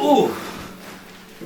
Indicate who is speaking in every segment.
Speaker 1: Ooh.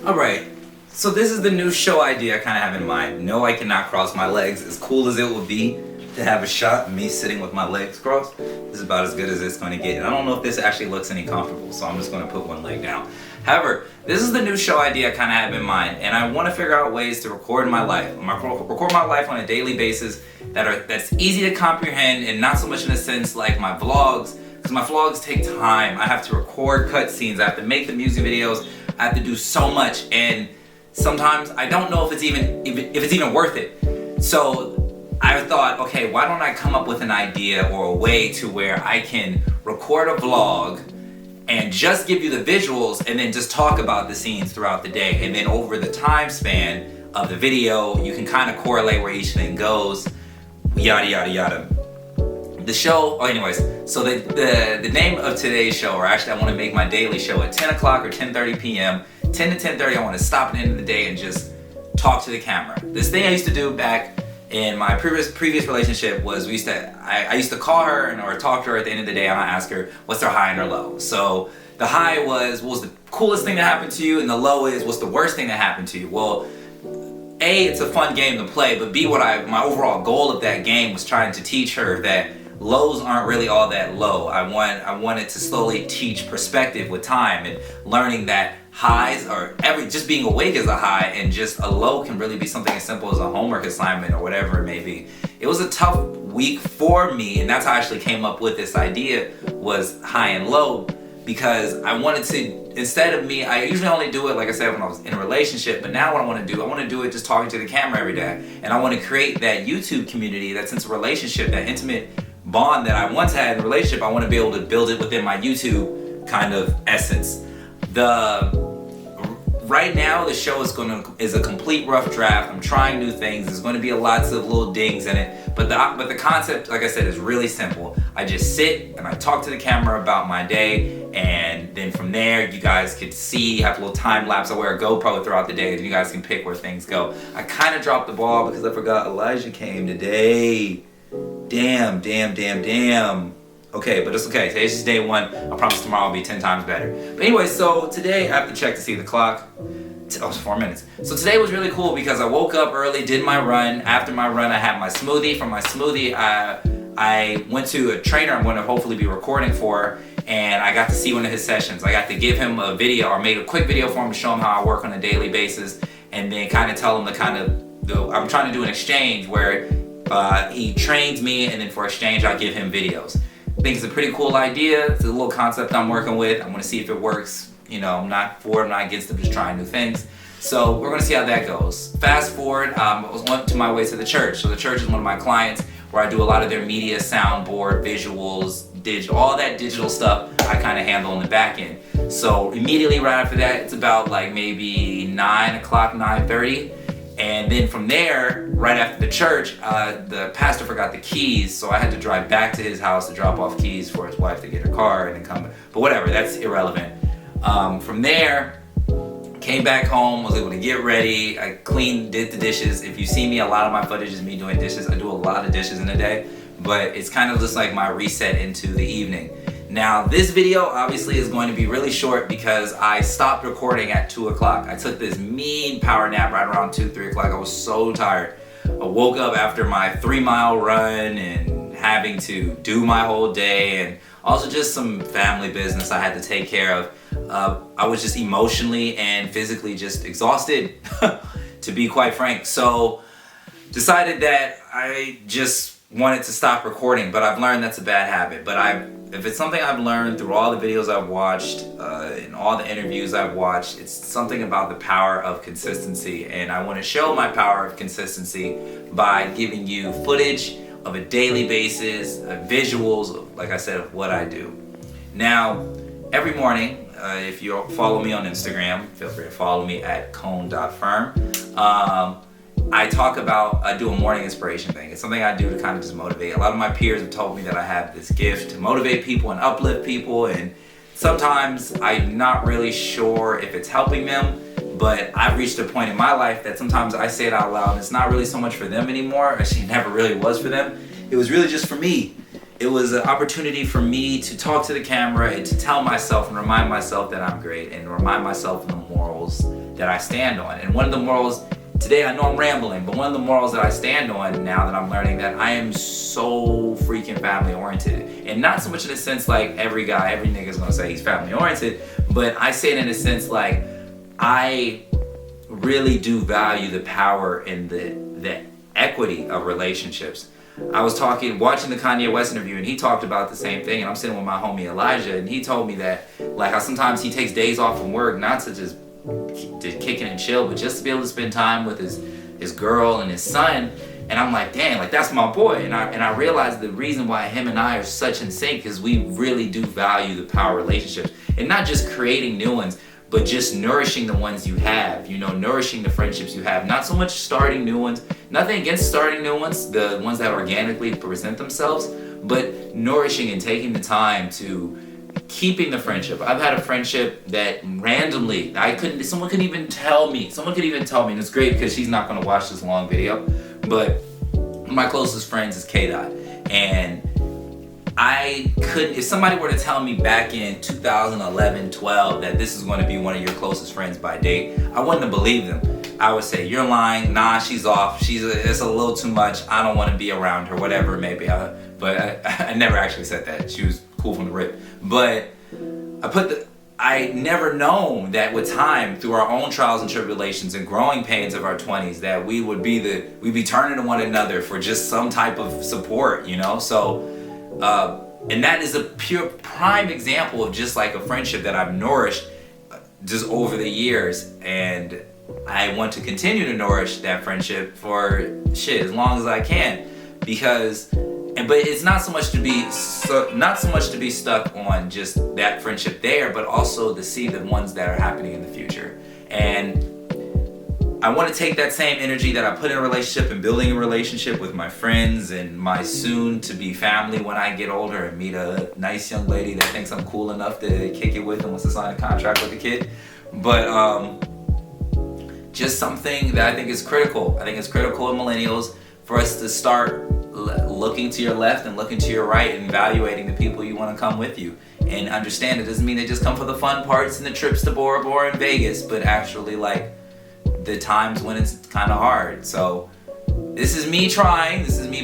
Speaker 1: Alright. So this is the new show idea I kind of have in mind. No, I cannot cross my legs. As cool as it would be to have a shot of me sitting with my legs crossed, this is about as good as it's going to get. And I don't know if this actually looks any comfortable, so I'm just going to put one leg down. However, this is the new show idea I kind of have in mind, and I want to figure out ways to record my life. Record my life on a daily basis that's easy to comprehend, and not so much in a sense like my vlogs, because my vlogs take time. I have to record cutscenes, I have to make the music videos, I have to do so much, and sometimes I don't know if it's even worth it. So I thought, okay, why don't I come up with an idea or a way to where I can record a vlog and just give you the visuals and then just talk about the scenes throughout the day. And then over the time span of the video, you can kind of correlate where each thing goes, yada, yada, yada. The show, so the name of today's show, or actually I want to make my daily show at 10 o'clock or 10:30 p.m. 10 to 10:30, I want to stop at the end of the day and just talk to the camera. This thing I used to do back in my previous relationship was I used to call her or talk to her at the end of the day, and I ask her what's their high and their low. So the high was, what was the coolest thing that happened to you, and the low is, what's the worst thing that happened to you. Well, A, it's a fun game to play, but B, my overall goal of that game was trying to teach her that lows aren't really all that low. I wanted to slowly teach perspective with time and learning that highs are just being awake is a high, and just a low can really be something as simple as a homework assignment or whatever it may be. It was a tough week for me, and that's how I actually came up with this idea, was high and low, because I wanted to, instead of me, I usually only do it, like I said, when I was in a relationship, but now what I want to do it just talking to the camera every day. And I want to create that YouTube community, that sense of relationship, that intimate bond that I once had in a relationship. I want to be able to build it within my YouTube kind of essence. Right now the show is a complete rough draft. I'm trying new things. There's going to be lots of little dings in it, but the concept, like I said, is really simple. I just sit and I talk to the camera about my day, and then from there you guys could have a little time lapse. I wear a GoPro throughout the day, and you guys can pick where things go. I kind of dropped the ball because I forgot Elijah came today. Damn. Okay, but it's okay. Today's just day one. I promise tomorrow will be 10 times better. But anyway, so today I have to check to see the clock. Oh, it's 4 minutes. So today was really cool because I woke up early, did my run. After my run, I had my smoothie. From my smoothie, I went to a trainer I'm going to hopefully be recording for, and I got to see one of his sessions. I got to give him a video, or made a quick video for him to show him how I work on a daily basis, and then kind of tell him I'm trying to do an exchange where he trains me, and then for exchange I give him videos. I think it's a pretty cool idea. It's a little concept I'm working with. I'm going to see if it works. I'm not for it, I'm not against it, just trying new things. So we're going to see how that goes. Fast forward, I went to my way to the church. So the church is one of my clients where I do a lot of their media, soundboard, visuals, all that digital stuff I kind of handle in the back end. So immediately right after that, it's about like maybe 9 o'clock, 9:30. And then from there, right after the church, the pastor forgot the keys, so I had to drive back to his house to drop off keys for his wife to get her car and then come. But whatever, that's irrelevant. From there, came back home, was able to get ready. I cleaned, did the dishes. If you see me, a lot of my footage is me doing dishes. I do a lot of dishes in a day, but it's kind of just like my reset into the evening. Now, this video obviously is going to be really short because I stopped recording at 2 o'clock. I took this mean power nap right around 2, 3 o'clock. I was so tired. I woke up after my 3-mile run and having to do my whole day, and also just some family business I had to take care of. I was just emotionally and physically just exhausted, to be quite frank. So decided that I just wanted to stop recording, but I've learned that's a bad habit. But if it's something I've learned through all the videos I've watched, and all the interviews I've watched, it's something about the power of consistency. And I want to show my power of consistency by giving you footage of a daily basis, visuals, like I said, of what I do. Now, every morning, if you follow me on Instagram, feel free to follow me at cone.firm. I do a morning inspiration thing. It's something I do to kind of just motivate. A lot of my peers have told me that I have this gift to motivate people and uplift people, and sometimes I'm not really sure if it's helping them, but I've reached a point in my life that sometimes I say it out loud and it's not really so much for them anymore. Actually, it never really was for them. It was really just for me. it was an opportunity for me to talk to the camera and to tell myself and remind myself that I'm great and remind myself of the morals that I stand on. And one of the morals, today I know I'm rambling, but one of the morals that I stand on now that I'm learning that I am so freaking family oriented. And not so much in the sense like every nigga's gonna say he's family oriented, but I say it in a sense like I really do value the power and the equity of relationships. I was watching the Kanye West interview, and he talked about the same thing, and I'm sitting with my homie Elijah, and he told me that like how sometimes he takes days off from work, not to just to kick it and chill, but just to be able to spend time with his girl and his son. And I'm like, damn, like that's my boy. And I realized the reason why him and I are such in sync is we really do value the power of relationships, and not just creating new ones, but just nourishing the ones you have, you know, nourishing the friendships you have. Not so much starting new ones, nothing against starting new ones, the ones that organically present themselves, but nourishing and taking the time to keeping the friendship. I've had a friendship that randomly, someone could even tell me, and it's great because she's not gonna watch this long video, but one of my closest friends is K-Dot, and if somebody were to tell me back in 2011, 12 that this is going to be one of your closest friends by date, I wouldn't have believed them. I would say, you're lying, nah, she's off, it's a little too much, I don't want to be around her, whatever it may be. But I never actually said that. She was cool from the rip. But I never known that with time, through our own trials and tribulations and growing pains of our 20s, that we'd be turning to one another for just some type of support, you know? So, and that is a pure prime example of just like a friendship that I've nourished just over the years, and I want to continue to nourish that friendship for as long as I can, but it's not so much to be stuck on just that friendship there, but also to see the ones that are happening in the future. And I want to take that same energy that I put in a relationship and building a relationship with my friends and my soon-to-be family when I get older and meet a nice young lady that thinks I'm cool enough to kick it with and wants to sign a contract with a kid. But just something that I think is critical. I think it's critical in millennials for us to start looking to your left and looking to your right and evaluating the people you want to come with you. And understand it doesn't mean they just come for the fun parts and the trips to Bora Bora and Vegas, but actually like the times when it's kind of hard. So this is me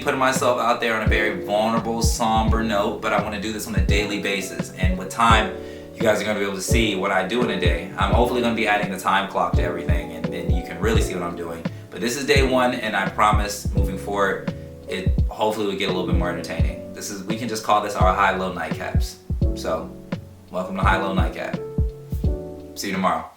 Speaker 1: putting myself out there on a very vulnerable, somber note, but I want to do this on a daily basis. And with time, you guys are going to be able to see what I do in a day. I'm hopefully going to be adding the time clock to everything, and then you can really see what I'm doing. But this is day one, and I promise moving forward, it hopefully will get a little bit more entertaining. We can just call this our high-low nightcaps. So, welcome to High-Low Nightcap. See you tomorrow.